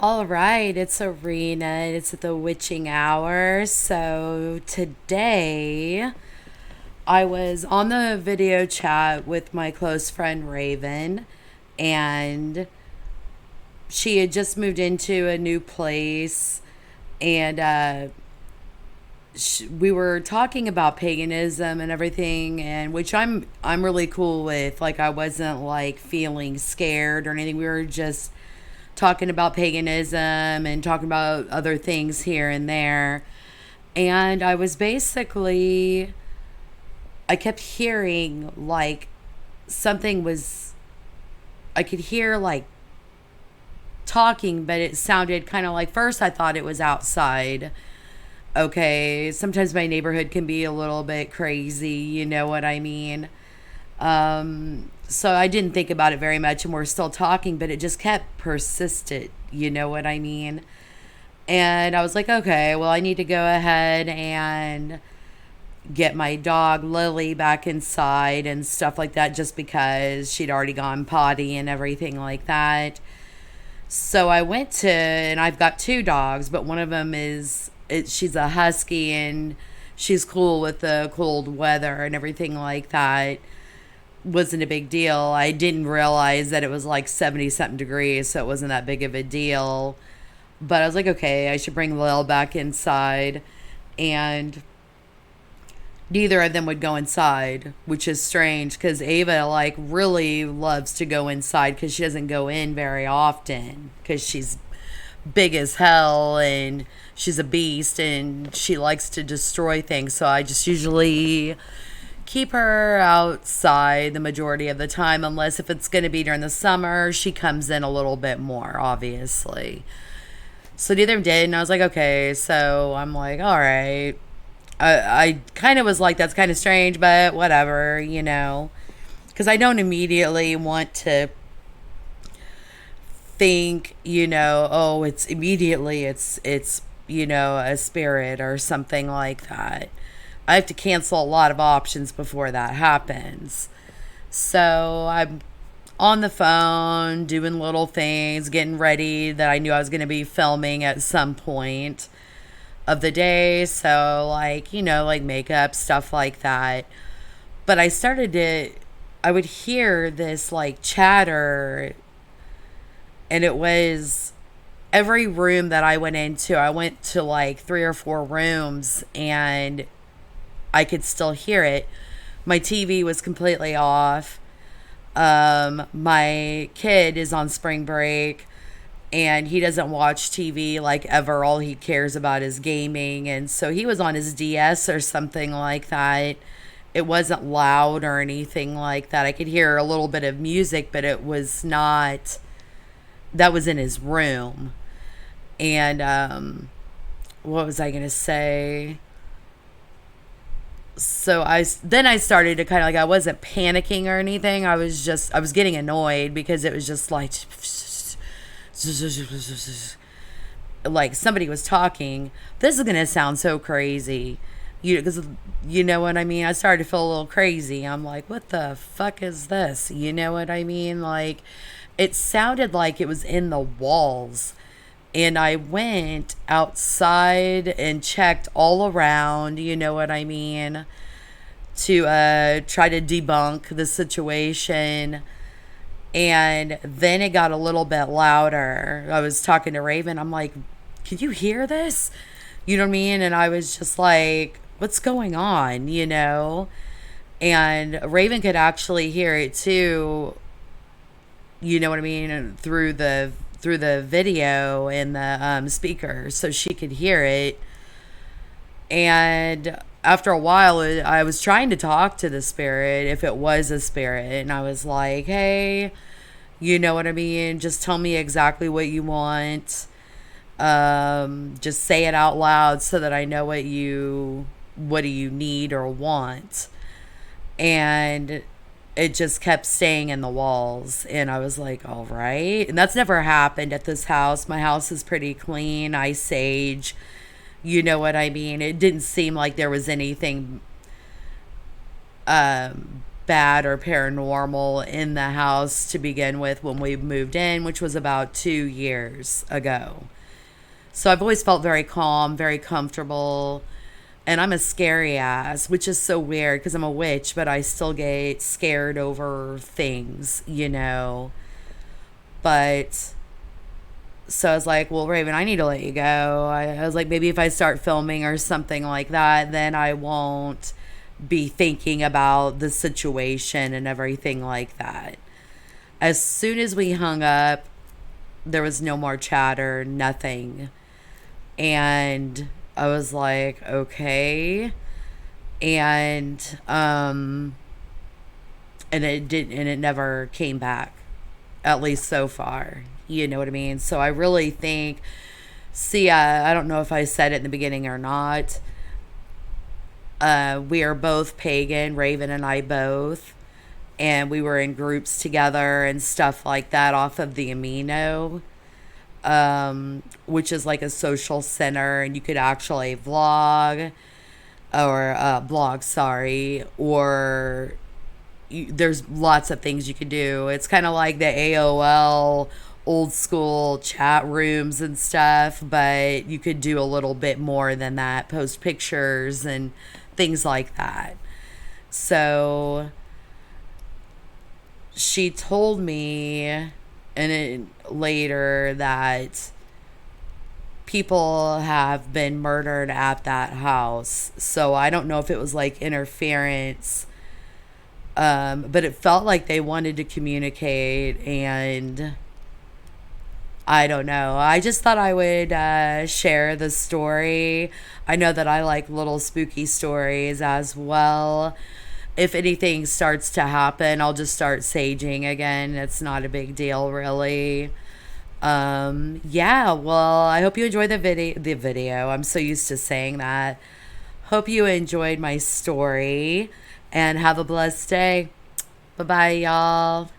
All right, it's Arena. It's the witching hour. So today I was on the video chat with my close friend Raven, and she had just moved into a new place, and we were talking about paganism and everything, and which I'm really cool with. Like I wasn't like feeling scared or anything. We were just talking about paganism and talking about other things here and there. And I was basically, I kept hearing like something was, I could hear like talking, but it sounded kind of like, first I thought it was outside. Okay, sometimes my neighborhood can be a little bit crazy, you know what I mean? So I didn't think about it very much, and we're still talking, but it just kept persisted, you know what I mean? And I was like, okay, well, I need to go ahead and get my dog Lily back inside and stuff like that, just because she'd already gone potty and everything like that. So I went to, and I've got two dogs, but one of them she's a husky, and she's cool with the cold weather and everything like that. Wasn't a big deal. I didn't realize that it was like 70 something degrees, so it wasn't that big of a deal. But I was like, okay, I should bring Lil back inside. And neither of them would go inside, which is strange because Ava like really loves to go inside because she doesn't go in very often because she's big as hell and she's a beast and she likes to destroy things. So I just usually keep her outside the majority of the time, unless if it's going to be during the summer, she comes in a little bit more, obviously. So neither of them did, and I was like, okay. So I'm like, all right. I kind of was like, that's kind of strange, but whatever, you know, because I don't immediately want to think, you know, oh, it's you know, a spirit or something like that. I have to cancel a lot of options before that happens. So I'm on the phone doing little things, getting ready that I knew I was going to be filming at some point of the day. So, like, you know, like makeup, stuff like that. But I would hear this like chatter, and it was every room that I went into. I went to like three or four rooms, and I could still hear it. My TV was completely off. My kid is on spring break and he doesn't watch TV like ever. All he cares about is gaming. And so he was on his DS or something like that. It wasn't loud or anything like that. I could hear a little bit of music, but it was not, that was in his room. And, what was I going to say? So I started to kind of like, I wasn't panicking or anything. I was getting annoyed because it was just like somebody was talking. This is gonna sound so crazy, because you know what I mean. I started to feel a little crazy. I'm like, what the fuck is this? You know what I mean? Like, it sounded like it was in the walls. And I went outside and checked all around, you know what I mean, to try to debunk the situation. And then it got a little bit louder. I was talking to Raven. I'm like, can you hear this? You know what I mean? And I was just like, what's going on, you know? And Raven could actually hear it too, you know what I mean, through the video and the speaker, so she could hear it. And after a while, I was trying to talk to the spirit, if it was a spirit, and I was like, hey, you know what I mean, just tell me exactly what you want. Just say it out loud so that I know what do you need or want. And it just kept staying in the walls, and I was like, all right. And that's never happened at this house. My house is pretty clean. I sage, you know what I mean. It didn't seem like there was anything bad or paranormal in the house to begin with when we moved in, which was about 2 years ago. So I've always felt very calm, very comfortable. And I'm a scary ass, which is so weird because I'm a witch, but I still get scared over things, you know. But so I was like, well, Raven, I need to let you go. I was like, maybe if I start filming or something like that, then I won't be thinking about the situation and everything like that. As soon as we hung up, there was no more chatter, nothing. And I was like, okay. And and it didn't, and it never came back, at least so far. You know what I mean? So I really think, see, I don't know if I said it in the beginning or not. We are both pagan, Raven and I both, and we were in groups together and stuff like that off of the Amino, which is like a social center, and you could actually vlog or blog, sorry, or there's lots of things you could do. It's kind of like the AOL old school chat rooms and stuff, but you could do a little bit more than that, post pictures and things like that. So she told me later that people have been murdered at that house. So I don't know if it was like interference, but it felt like they wanted to communicate, and I don't know. I just thought I would share the story. I know that I like little spooky stories as well. If anything starts to happen, I'll just start saging again. It's not a big deal, really. Yeah, well, I hope you enjoyed the video. I'm so used to saying that. Hope you enjoyed my story and have a blessed day. Bye bye, y'all.